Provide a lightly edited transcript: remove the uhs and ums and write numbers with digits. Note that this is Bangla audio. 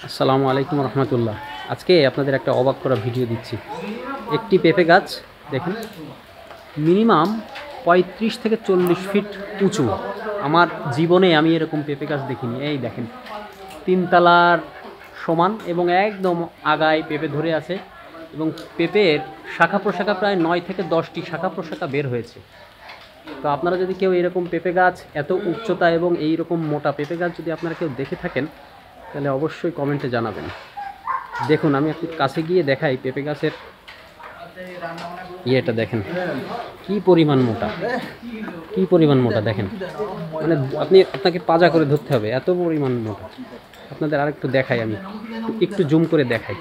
আসসালামু আলাইকুম রহমতুল্লাহ। আজকে আপনাদের একটা অবাক করা ভিডিও দিচ্ছি। একটি পেঁপে গাছ দেখেন, মিনিমাম ৩৫ থেকে ৪০ ফিট উঁচু। আমার জীবনে আমি এরকম পেঁপে গাছ দেখিনি। এই দেখেন, ৩ তলার সমান এবং একদম আগায় পেঁপে ধরে আছে এবং পেঁপের শাখা প্রশাখা প্রায় ৯ থেকে ১০টি শাখা প্রশাখা বের হয়েছে। তো আপনারা যদি কেউ এরকম পেঁপে গাছ, এত উচ্চতা এবং এই রকম মোটা পেঁপে গাছ যদি আপনারা কেউ দেখে থাকেন, তাহলে অবশ্যই কমেন্টে জানাবেন। দেখুন, আমি একটু কাছে গিয়ে দেখাই পেঁপে গাছের ইয়েটা। দেখেন কি পরিমাণ মোটা, কি পরিমাণ মোটা দেখেন। মানে আপনাকে পাজা করে ধরতে হবে, এত পরিমাণ মোটা। আপনাদের আরেকটু দেখাই, আমি একটু জুম করে দেখাই।